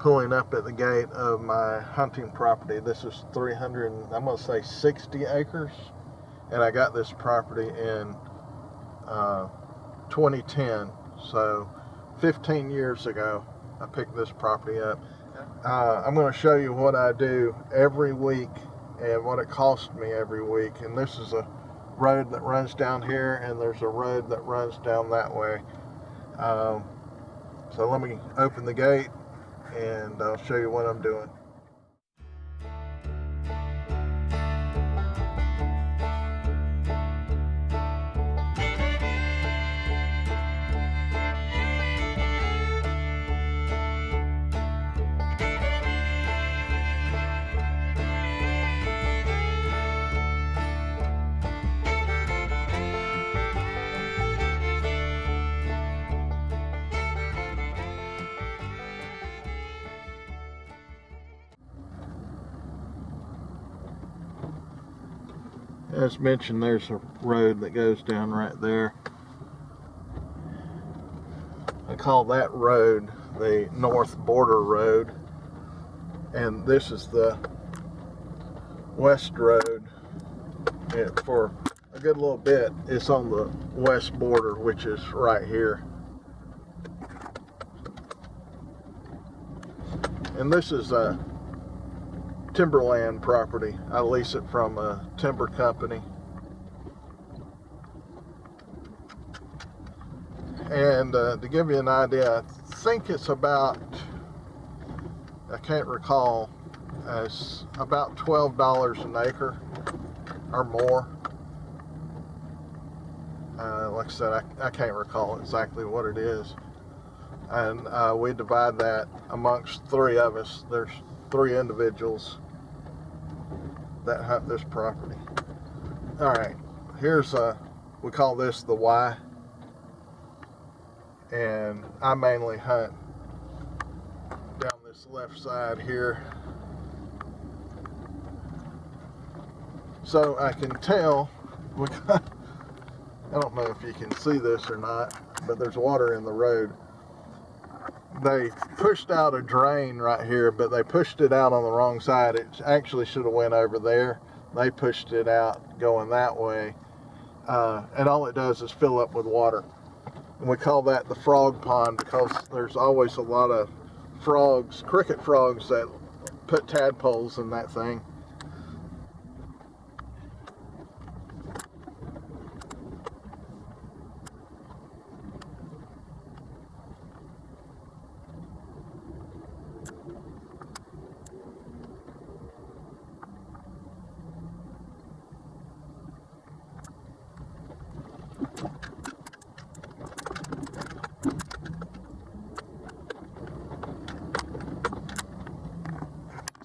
pulling up at the gate of my hunting property. This is 300, I'm going to say 60 acres. And I got this property in 2010. So 15 years ago, I picked this property up. I'm going to show you what I do every week and what it costs me every week. And this is a road that runs down here, and there's a road that runs down that way. So let me open the gate and I'll show you what I'm doing. As mentioned, there's a road that goes down right there. I call that road the North Border Road, and this is the West Road. And for a good little bit, it's on the west border, which is right here. And this is a timberland property. I lease it from a timber company. And to give you an idea, I think it's about, I can't recall, it's about $12 an acre or more. Like I said, I can't recall exactly what it is. And we divide that amongst three of us. There's 3 individuals that hunt this property. Alright, here's we call this the Y, and I mainly hunt down this left side here. So I can tell, I don't know if you can see this or not, but there's water in the road. They pushed out a drain right here, but they pushed it out on the wrong side. It actually should have went over there. They pushed it out going that way, and all it does is fill up with water. And we call that the frog pond because there's always a lot of frogs, cricket frogs, that put tadpoles in that thing.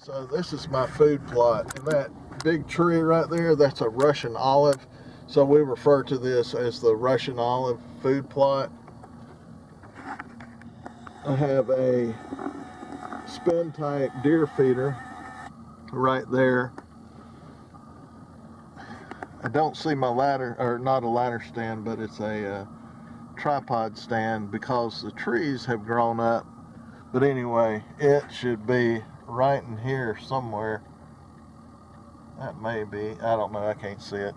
So this is my food plot, and that big tree right there, that's a Russian olive. So we refer to this as the Russian olive food plot. I have a spin type deer feeder right there. I don't see my ladder, or not a ladder stand, but it's a tripod stand because the trees have grown up. But anyway, it should be right in here somewhere. That may be, I don't know, I can't see it.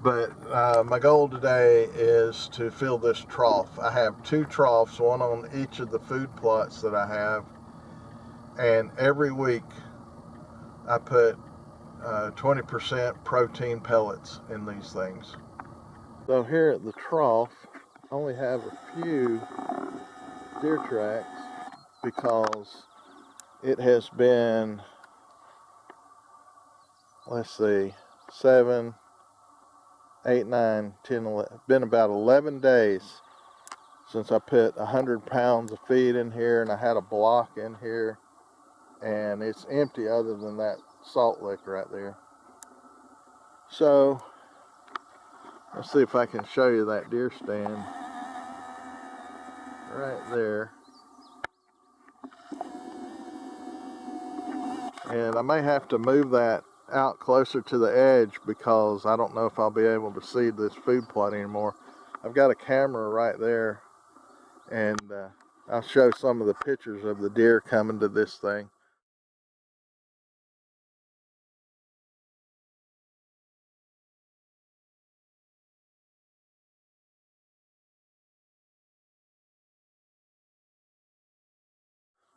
But my goal today is to fill this trough. I have 2 troughs, one on each of the food plots that I have. And every week I put 20% protein pellets in these things. So here at the trough, I only have a few deer tracks because it has been, let's see, 7, 8, 9, 10, 11, been about 11 days since I put 100 pounds of feed in here, and I had a block in here, and it's empty other than that salt lick right there. So let's see if I can show you that deer stand right there. And I may have to move that out closer to the edge because I don't know if I'll be able to see this food plot anymore. I've got a camera right there, and I'll show some of the pictures of the deer coming to this thing.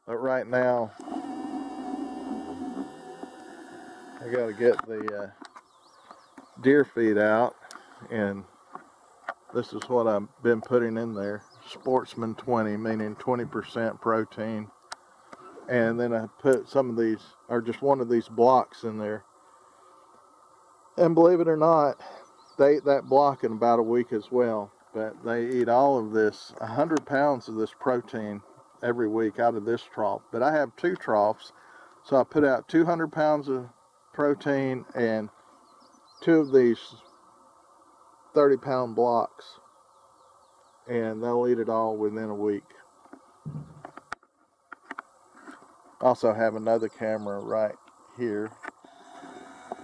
But right now, I got to get the deer feed out, and this is what I've been putting in there. Sportsman 20, meaning 20% protein. And then I put some of these, or just one of these blocks in there. And believe it or not, they eat that block in about a week as well. But they eat all of this, 100 pounds of this protein every week out of this trough. But I have 2 troughs, so I put out 200 pounds of protein and 2 of these 30-pound blocks. And they'll eat it all within a week. Also have another camera right here.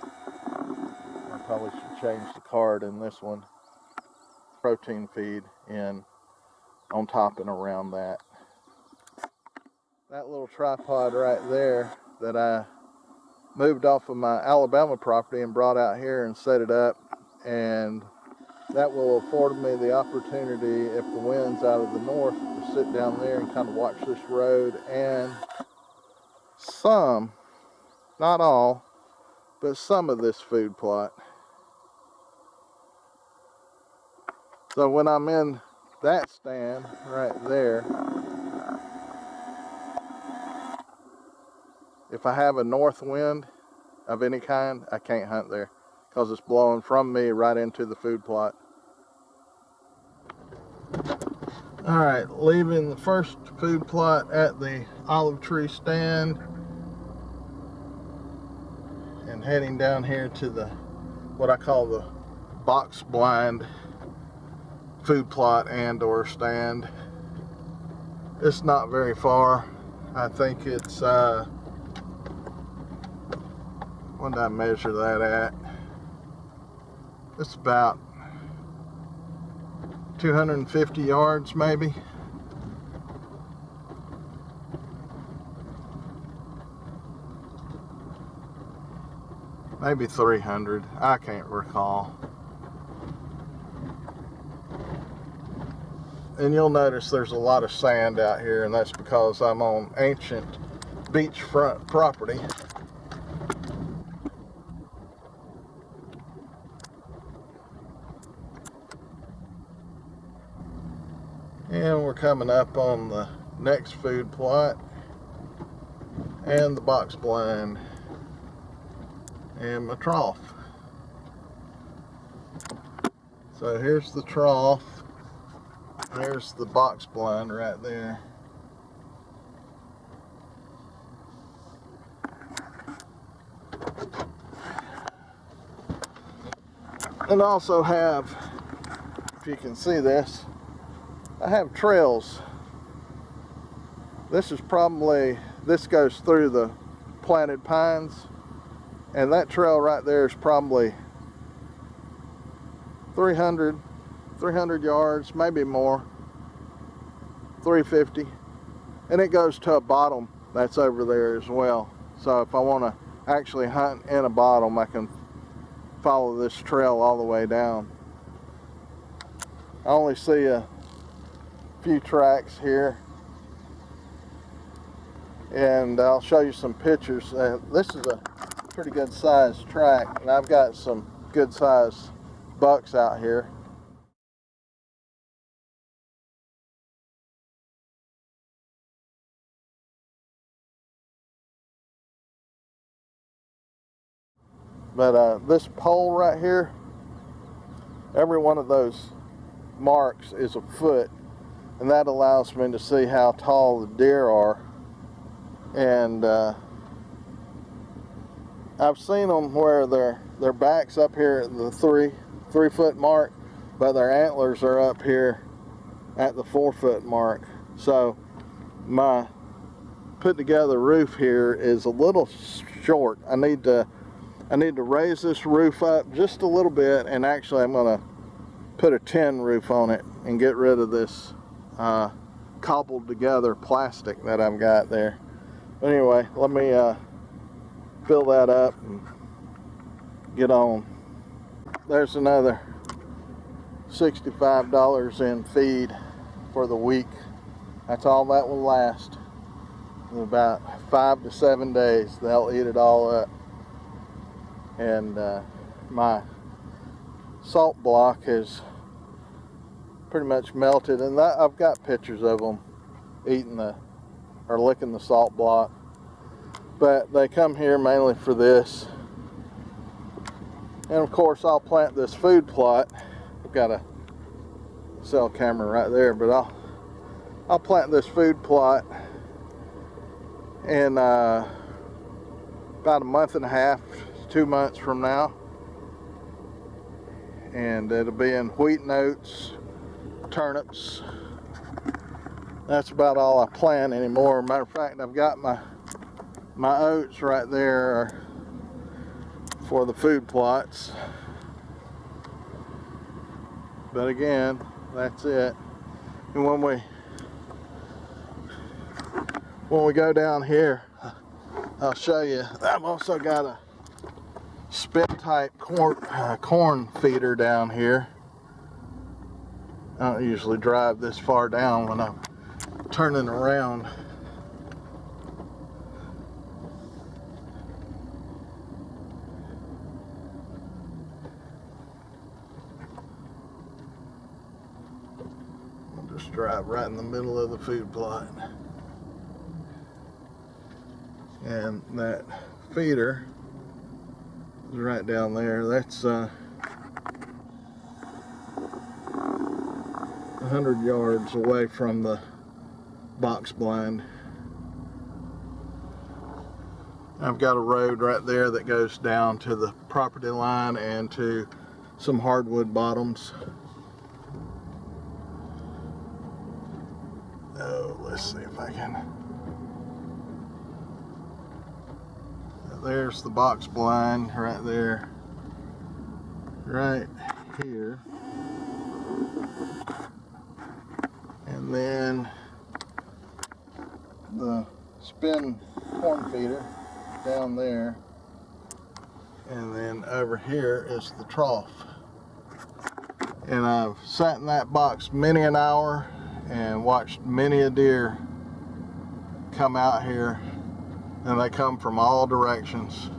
I probably should change the card in this one. Protein feed in on top and around that. That little tripod right there that I moved off of my Alabama property and brought out here and set it up, and that will afford me the opportunity, if the wind's out of the north, to sit down there and kind of watch this road and some, not all, but some of this food plot. So when I'm in that stand right there, if I have a north wind of any kind, I can't hunt there because it's blowing from me right into the food plot. Alright, leaving the first food plot at the olive tree stand and heading down here to the, what I call the box blind food plot and or stand. It's not very far. I think it's what did I measure that at? It's about 250 yards maybe. Maybe 300, I can't recall. And you'll notice there's a lot of sand out here, and that's because I'm on ancient beachfront property. And we're coming up on the next food plot and the box blind and my trough. So here's the trough. There's the box blind right there. And I also have, if you can see this, I have trails. This goes through the planted pines, and that trail right there is probably 300 yards, maybe more, 350, and it goes to a bottom that's over there as well. So if I want to actually hunt in a bottom, I can follow this trail all the way down. I only see a few tracks here, and I'll show you some pictures. This is a pretty good sized track, and I've got some good sized bucks out here. But this pole right here, every one of those marks is a foot, and that allows me to see how tall the deer are. And I've seen them where their back's up here at the 3 foot mark, but their antlers are up here at the 4 foot mark. So my put together roof here is a little short. I need to raise this roof up just a little bit, and actually I'm going to put a tin roof on it and get rid of this cobbled together plastic that I've got there. But anyway, let me fill that up and get on. There's another $65 in feed for the week. That's all that will last. In about 5 to 7 days, they'll eat it all up. And my salt block has pretty much melted, and I've got pictures of them eating or licking the salt block. But they come here mainly for this. And of course, I'll plant this food plot. I've got a cell camera right there, but I'll plant this food plot in about a month and a half, 2 months from now. And it'll be in wheat and oats, turnips. That's about all I plant anymore. Matter of fact, I've got my oats right there for the food plots. But again, that's it. And when we go down here, I'll show you. I've also got a spit type corn feeder down here. I don't usually drive this far down when I'm turning around. I'll just drive right in the middle of the food plot. And that feeder is right down there. That's 100 yards away from the box blind. I've got a road right there that goes down to the property line and to some hardwood bottoms. Oh, let's see if I can. There's the box blind right there, right here. And then the spin corn feeder down there. And then over here is the trough. And I've sat in that box many an hour and watched many a deer come out here. And they come from all directions.